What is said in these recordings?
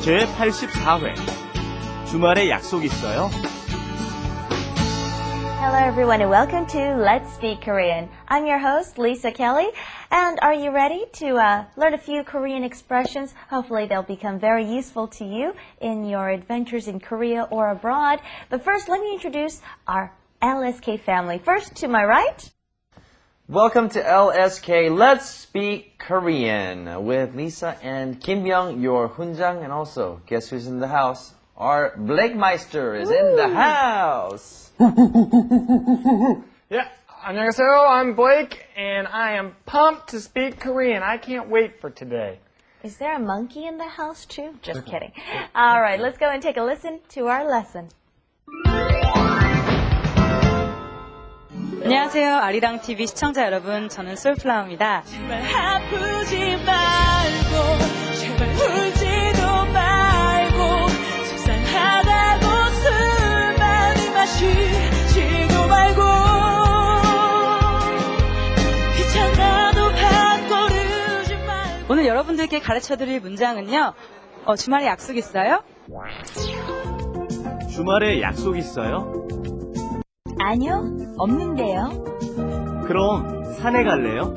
제84회 주말에 약속 있어요? Hello everyone and welcome to Let's Speak Korean. I'm your host, Lisa Kelley. And are you ready to learn a few Korean expressions? Hopefully they'll become very useful to you in your adventures in Korea or abroad. But first, let me introduce our LSK family. First, to my right. Welcome to LSK Let's Speak Korean with Lisa and Kim Young, your 훈장, and also guess who's in the house? Our Blakemeister is in the house. Yeah, 안녕하세요. I'm Blake, and I am pumped to speak Korean. I can't wait for today. Is there a monkey in the house too? Just kidding. All right, let's go and take a listen to our lesson. 안녕하세요. 아리랑 TV 시청자 여러분, 저는 솔플라워입니다. 제발 아프지 말고 제발 울지도 말고 속상하다고 술 많이 마시지도 말고 귀찮아도 밥거르지 말고. 오늘 여러분들께 가르쳐드릴 문장은요. 주말에 약속 있어요? 주말에 약속 있어요? 아니요, 없는데요. 그럼 산에 갈래요?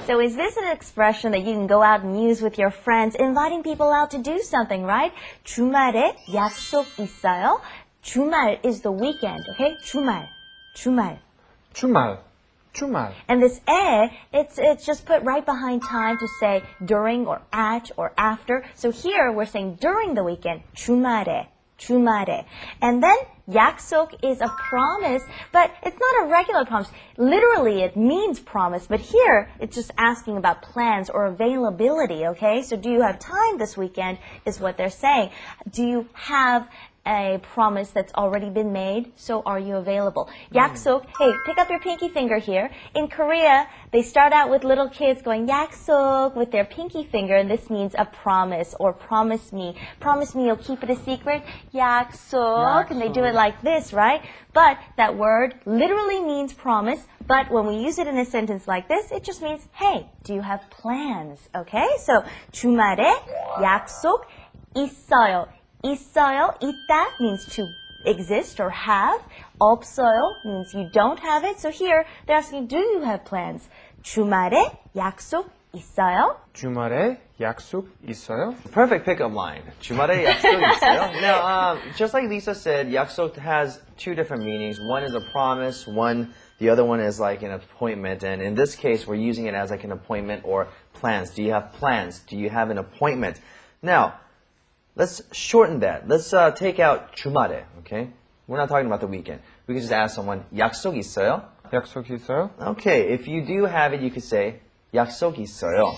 So is this an expression that you can go out and use with your friends, inviting people out to do something, right? 주말에 약속 있어요? 주말 is the weekend, okay? 주말. 주말. And this it's just put right behind time to say during or at or after. So here we're saying during the weekend, 주말에. And then 약속 is a promise, but it's not a regular promise. Literally, it means promise, but here it's just asking about plans or availability, okay? So do you have time this weekend is what they're saying. Do you have a promise that's already been made? So are you available? 약속, hey, pick up your pinky finger here. In Korea, they start out with little kids going 약속 with their pinky finger, and this means a promise or promise me. Promise me you'll keep it a secret. 약속. And they do it like this, right? But that word literally means promise, but when we use it in a sentence like this, it just means, hey, do you have plans? Okay? So 주말에 약속 있어요. 있어요, 있다 means to exist or have. 없어요 means you don't have it. So here they're asking, do you have plans? 주말에 약속 있어요? 주말에 약속 있어요? Perfect pickup line. 주말에 약속 있어요? Now, just like Lisa said, 약속 has two different meanings. One is a promise, the other one is like an appointment. And in this case, we're using it as like an appointment or plans. Do you have plans? Do you have an appointment? Now, let's shorten that. Let's take out 주말에, okay? We're not talking about the weekend. We can just ask someone, 약속 있어요? 약속 있어요? Okay, if you do have it, you could say, 약속 있어요.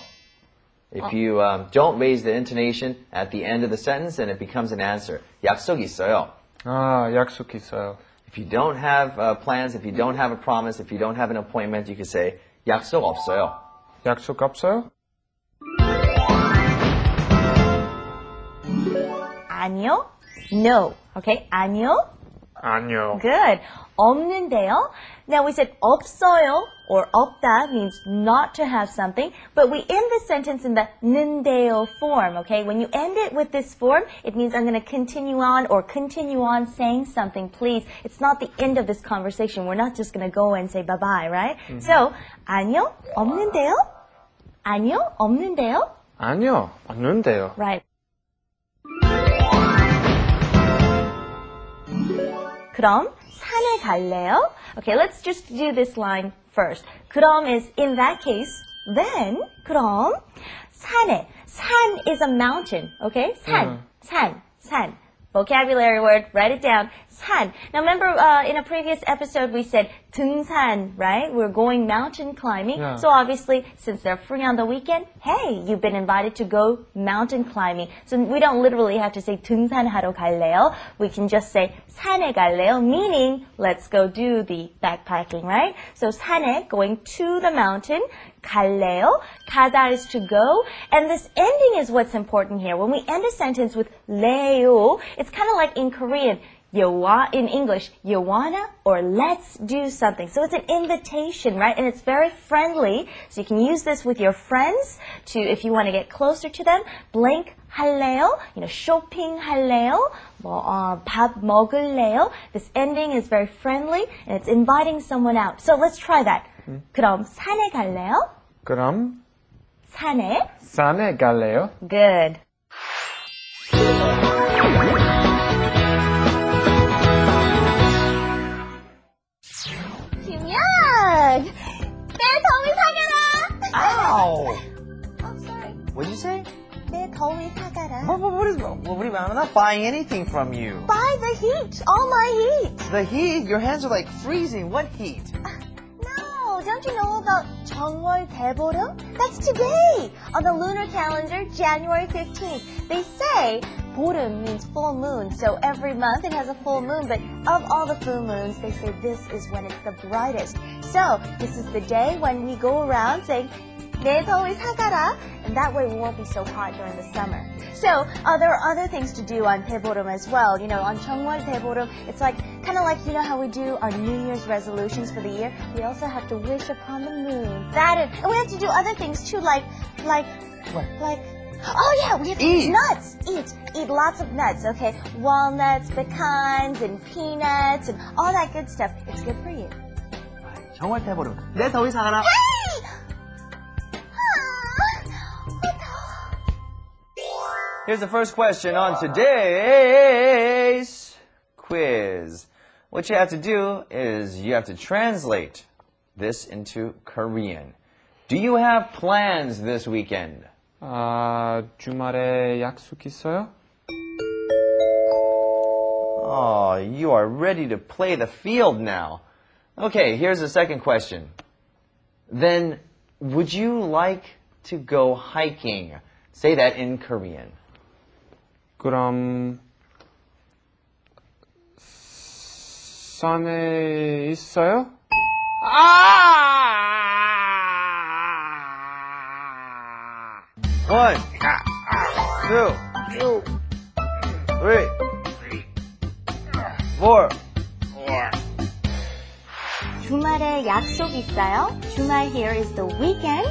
If you don't raise the intonation at the end of the sentence, then it becomes an answer. 약속 있어요. 아, 약속 있어요. If you don't have plans, if you don't have a promise, if you don't have an appointment, you could say, 약속 없어요. 약속 없어요? 아니요, no. Okay, 아니요. 아니요. Good. 없는데요. Now we said 없어요 or 없다 means not to have something, but we end the sentence in the 는데요 form, okay? When you end it with this form, it means I'm going to continue on saying something, please. It's not the end of this conversation. We're not just going to go and say bye-bye, right? So, 아니요, 없는데요. 아니요, 없는데요. 아니요, 없는데요. Right. 그럼 산에 갈래요? Okay, let's just do this line first. 그럼 is in that case, then 그럼 산에. 산 is a mountain, okay? 산. Vocabulary word, write it down. 산. Now remember in a previous episode we said 등산, right? We're going mountain climbing. Yeah. So obviously, since they're free on the weekend, hey, you've been invited to go mountain climbing. So we don't literally have to say 등산하러 갈래요. We can just say 산에 갈래요, meaning let's go do the backpacking, right? So 산에, going to the mountain. 갈래요. 가다 is to go. And this ending is what's important here. When we end a sentence with 레요, it's kind of like in Korean. in English, you wanna or let's do something. So it's an invitation, right? And it's very friendly. So you can use this with your friends to, if you want to get closer to them. blank 할래요? shopping 할래요? 밥 먹을래요? This ending is very friendly and it's inviting someone out. So let's try that. 그럼 산에 갈래요? 그럼 산에 갈래요? Good. 김연! 내 더위 사가라! Ow! Oh, sorry. What'd you say? 내 더위 사가라. I'm not buying anything from you. Buy the heat, all my heat. The heat, your hands are like freezing. What heat? No, don't you know about 정월 대보름? That's today. On the lunar calendar, January 15th. They say 보름 means full moon, so every month it has a full moon, but of all the full moons, they say this is when it's the brightest. So, this is the day when we go around saying 내 더위 사가라, and that way we won't be so hot during the summer. So, there are other things to do on 대보름 as well. On 정월 대보름, it's kind of like, how we do our New Year's resolutions for the year. We also have to wish upon the moon. And we have to do other things too, like, oh yeah, we have to eat nuts. Eat lots of nuts, okay? Walnuts, pecans, and peanuts, and all that good stuff. It's good for you. 정월 대보름. 내 더위 사가라. Here's the first question on today's quiz. What you have to do is you have to translate this into Korean. Do you have plans this weekend? 주말에 약속 있어요? Oh, you are ready to play the field now. Okay, here's the second question. Then, would you like to go hiking? Say that in Korean. 그럼 산에 있어요? One, two, three, 4. 주말에 약속 있어요? 주말 here is the weekend.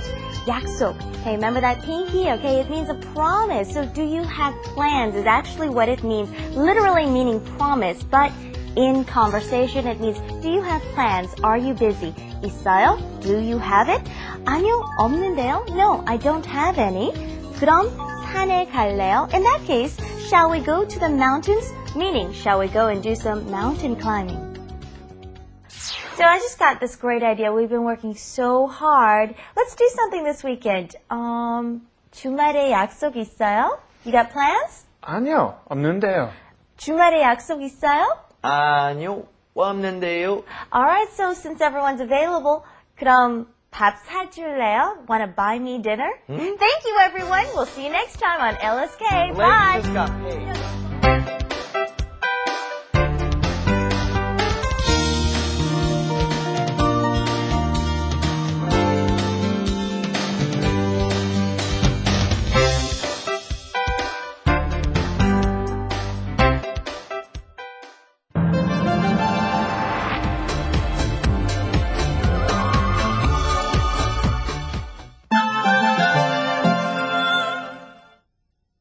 약속. Okay, remember that pinky? Okay, it means a promise. So do you have plans is actually what it means, literally meaning promise, but in conversation it means do you have plans? Are you busy? 있어요? Do you have it? 아니요, 없는데요? No, I don't have any. 그럼 산에 갈래요? In that case, shall we go to the mountains? Meaning, shall we go and do some mountain climbing? So I just got this great idea. We've been working so hard. Let's do something this weekend. 주말에 약속 있어요? You got plans? 아니요, 없는데요. 주말에 약속 있어요? 아니요, 없는데요. Alright, so since everyone's available, 그럼 밥 사줄래요? Wanna buy me dinner? Thank you, everyone. We'll see you next time on LSK. Bye. Ladies just got paid.